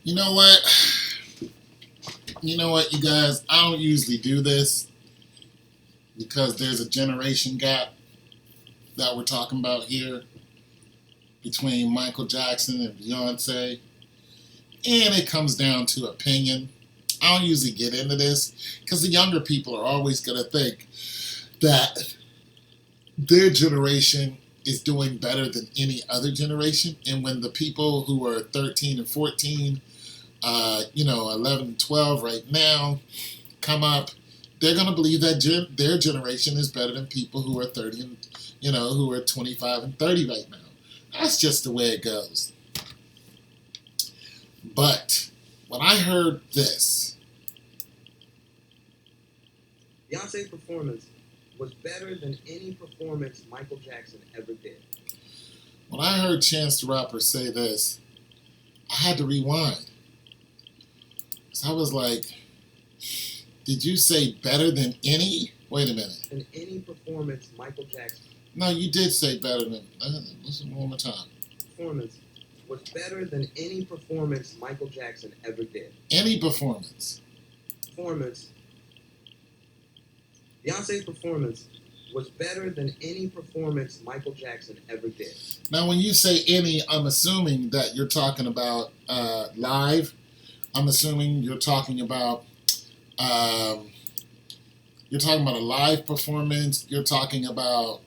You know what? You know what, you guys? I don't usually do this because there's a generation gap that we're talking about here between Michael Jackson and Beyonce, and it comes down to opinion. I don't usually get into this because the younger people are always going to think that their generation is doing better than any other generation. And when the people who are 13 and 14, 11 and 12 right now come up, they're going to believe that their generation is better than people who are 30 and, who are 25 and 30 right now. That's just the way it goes. But when I heard this, Beyonce's performance was better than any performance Michael Jackson ever did. when I heard Chance the Rapper say this, I had to rewind. So I was like, did you say better than any? Wait a minute. Than any performance Michael Jackson. No, you did say better than. Listen one more time. Performance was better than any performance Michael Jackson ever did. Any performance. Beyonce's performance was better than any performance Michael Jackson ever did. Now, when you say any, I'm assuming that you're talking about live. I'm assuming you're talking about a live performance. You're talking about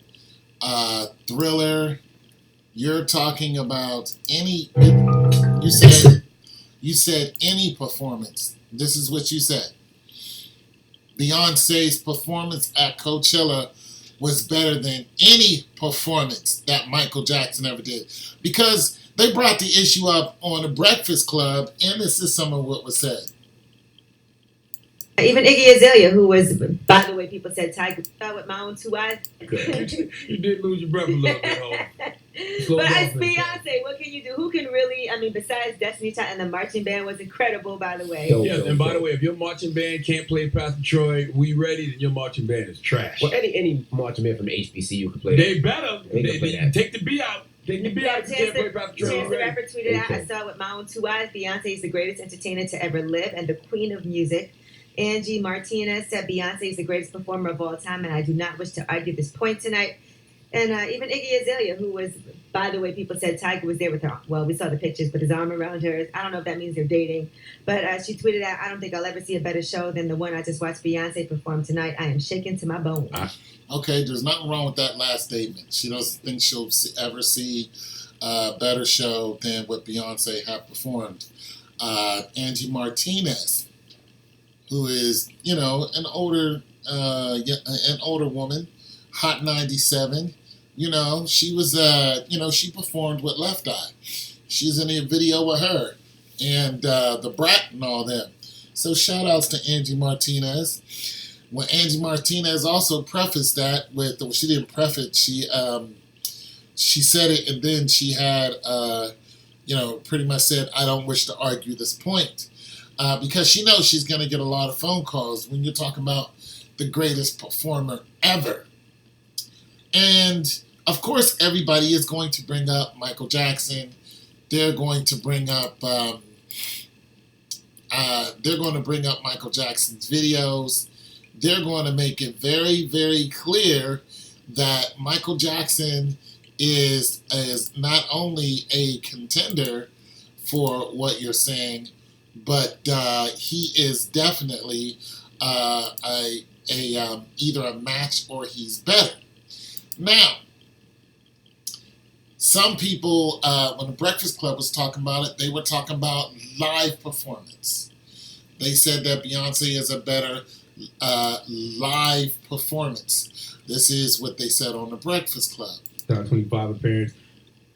Thriller. You're talking about any. You said any performance. This is what you said. Beyonce's performance at Coachella was better than any performance that Michael Jackson ever did. Because they brought the issue up on the Breakfast Club, and this is some of what was said. Even Iggy Azalea, who was, by the way, people said Tiger with my own two eyes. You did lose your breath a little bit, But it's Beyonce. What can you do? Who can really? I mean, besides Destiny Child, and the marching band was incredible, by the way. Yes, and by the way, if your marching band can't play Pastor Troy, we ready, then your marching band is trash. Well, any marching band from the HBCU can play They that. better. They Take the B out. Take the B out. You can't play Pastor Troy. Chance the already. Rapper tweeted out, I saw it with my own two eyes. Beyonce is the greatest entertainer to ever live and the queen of music. Angie Martinez said Beyonce is the greatest performer of all time, and I do not wish to argue this point tonight. And even Iggy Azalea, who was, by the way, people said Tiger was there with her. Well, we saw the pictures, but his arm around hers. I don't know if that means they're dating. But she tweeted out, I don't think I'll ever see a better show than the one I just watched Beyonce perform tonight. I am shaken to my bones. Okay, there's nothing wrong with that last statement. She doesn't think she'll ever see a better show than what Beyonce had performed. Angie Martinez, who is, an older woman, hot 97. She was, she performed with Left Eye. She's in a video with her and the Brat and all them. So shout outs to Angie Martinez. Well, Angie Martinez also prefaced that with, well, she didn't preface, she said it, and then she had, pretty much said, I don't wish to argue this point. Because she knows she's going to get a lot of phone calls when you're talking about the greatest performer ever. And, of course, everybody is going to bring up Michael Jackson. They're going to bring up Michael Jackson's videos. They're going to make it very, very clear that Michael Jackson is not only a contender for what you're saying, but he is definitely either a match or he's better. Now, some people, when the Breakfast Club was talking about it, they were talking about live performance. They said that Beyonce is a better live performance. This is what they said on the Breakfast Club. Top 25 appearance,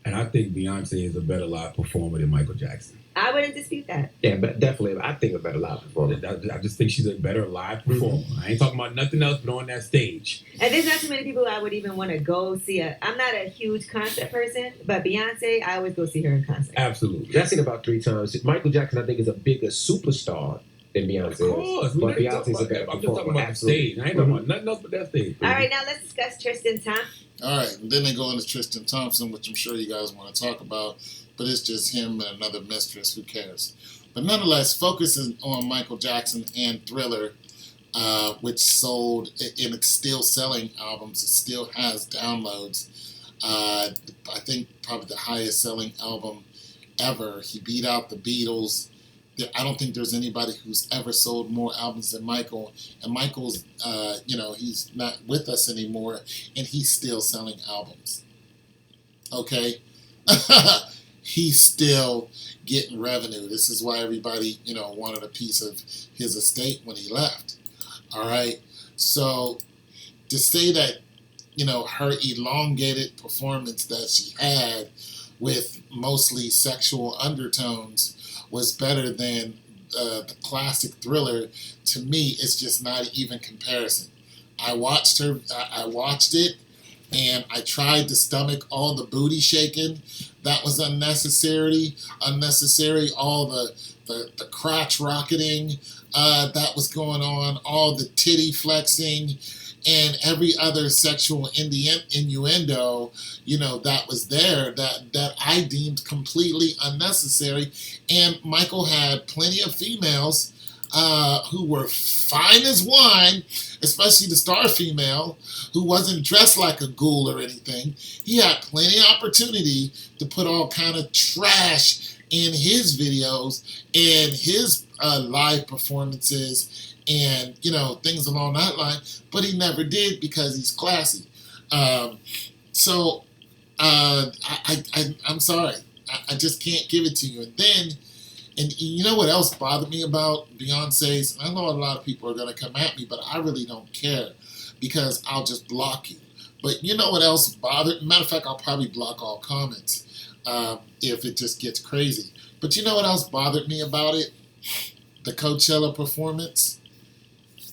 and I think Beyonce is a better live performer than Michael Jackson. I wouldn't dispute that. Yeah, but definitely, I think a better live performer. I just think she's a better live performer. I ain't talking about nothing else but on that stage. And there's not too many people I would even want to go see. I'm not a huge concert person, but Beyonce, I always go see her in concert. Absolutely. I've seen her about 3 times. Michael Jackson, I think, is a bigger superstar than Beyonce Of course. is. But Beyonce's a better performer. I'm just talking about the stage. I ain't talking about nothing else but that stage. All right, now let's discuss Tristan Thompson. All right, and then they go into Tristan Thompson, which I'm sure you guys want to talk about, but it's just him and another mistress. Who cares? But nonetheless, focusing on Michael Jackson and Thriller, which sold, and it's still selling albums. It still has downloads. I think probably the highest selling album ever. He beat out the Beatles. I don't think there's anybody who's ever sold more albums than Michael. And Michael's, he's not with us anymore, and he's still selling albums. Okay? He's still getting revenue. This is why everybody, wanted a piece of his estate when he left. All right? So to say that, her elongated performance that she had with mostly sexual undertones was better than the classic Thriller, to me, it's just not even comparison. I watched it, and I tried to stomach all the booty shaking. That was unnecessary. All the crotch rocketing that was going on, all the titty flexing, and every other sexual innuendo, that was there, that I deemed completely unnecessary. And Michael had plenty of females who were fine as wine, especially the star female, who wasn't dressed like a ghoul or anything. He had plenty of opportunity to put all kind of trash in his videos and his live performances and, things along that line, but he never did because he's classy. I'm sorry. I just can't give it to you. And you know what else bothered me about Beyonce's? I know a lot of people are going to come at me, but I really don't care because I'll just block you. But you know what else bothered me? Matter of fact, I'll probably block all comments if it just gets crazy. But you know what else bothered me about it? The Coachella performance?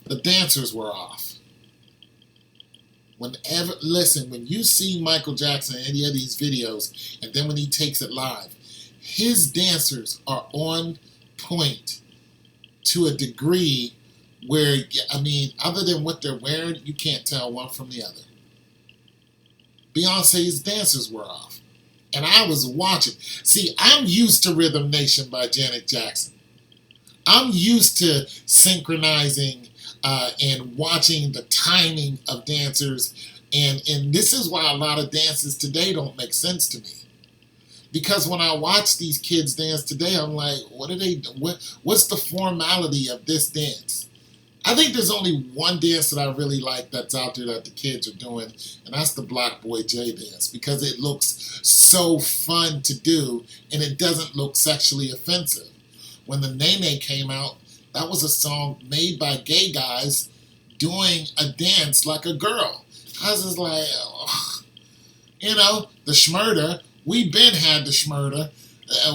The dancers were off. When you see Michael Jackson in any of these videos, and then when he takes it live, his dancers are on point to a degree where, other than what they're wearing, you can't tell one from the other. Beyonce's dancers were off. And I was watching. See, I'm used to Rhythm Nation by Janet Jackson. I'm used to synchronizing and watching the timing of dancers. And this is why a lot of dances today don't make sense to me. Because when I watch these kids dance today, I'm like, what are they doing? What's the formality of this dance? I think there's only one dance that I really like that's out there that the kids are doing, and that's the Black Boy J dance, because it looks so fun to do, and it doesn't look sexually offensive. When the Nene came out, that was a song made by gay guys doing a dance like a girl. I was just like, the Schmurder. We've been had the Schmurder.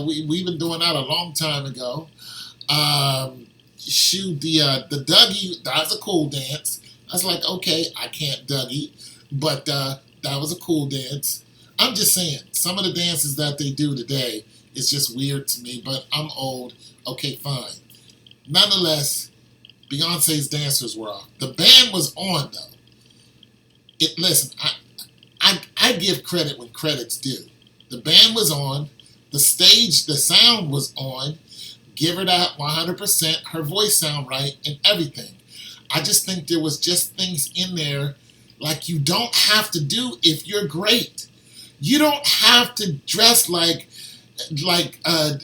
We've been doing that a long time ago. The Dougie, that's a cool dance. I was like, okay, I can't Dougie, but that was a cool dance. I'm just saying, some of the dances that they do today is just weird to me, but I'm old. Okay, fine. Nonetheless, Beyonce's dancers were off. The band was on, though. Listen, I give credit when credit's due. The band was on. The sound was on. Give her that 100%. Her voice sound right and everything. I just think there was just things in there like you don't have to do if you're great. You don't have to dress like I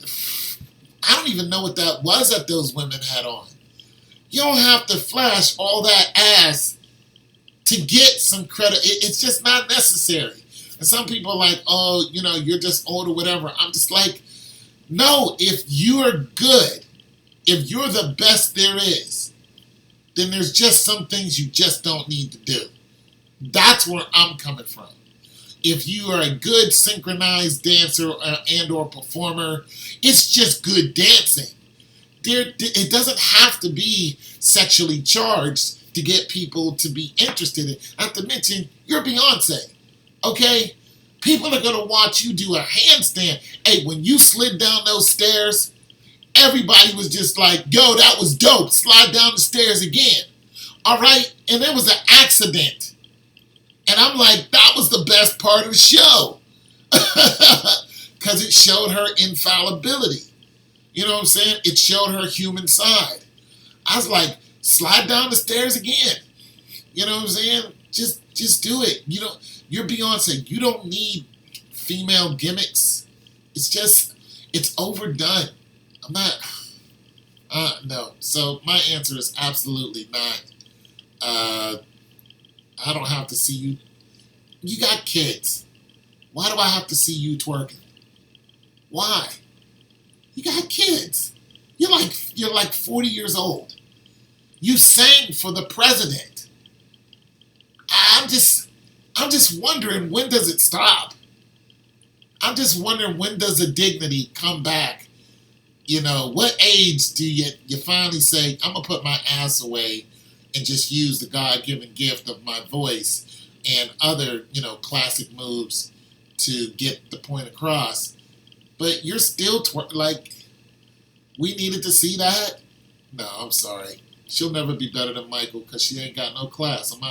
don't even know what that was that those women had on. You don't have to flash all that ass to get some credit. It's just not necessary. And some people are like, oh, you're just old or whatever. I'm just like, no, if you're good, if you're the best there is, then there's just some things you just don't need to do. That's where I'm coming from. If you are a good synchronized dancer and or performer, it's just good dancing. It doesn't have to be sexually charged to get people to be interested in. Not to mention, you're Beyonce, okay? People are going to watch you do a handstand. Hey, when you slid down those stairs, everybody was just like, yo, that was dope. Slide down the stairs again. All right? And there was an accident. And I'm like, that was the best part of the show. Because it showed her infallibility. You know what I'm saying? It showed her human side. I was like, slide down the stairs again. You know what I'm saying? Just do it. You know, you're Beyonce. You don't need female gimmicks. It's overdone. I'm not. No. So my answer is absolutely not. I don't have to see you. You got kids. Why do I have to see you twerking? Why? You got kids. You're like 40 years old. You sang for the president. I'm just wondering, when does it stop? I'm just wondering, when does the dignity come back? You know, what age do you finally say, I'm gonna put my ass away and just use the God-given gift of my voice and other, classic moves to get the point across? But you're still we needed to see that? No, I'm sorry. She'll never be better than Michael because she ain't got no class. I'm out.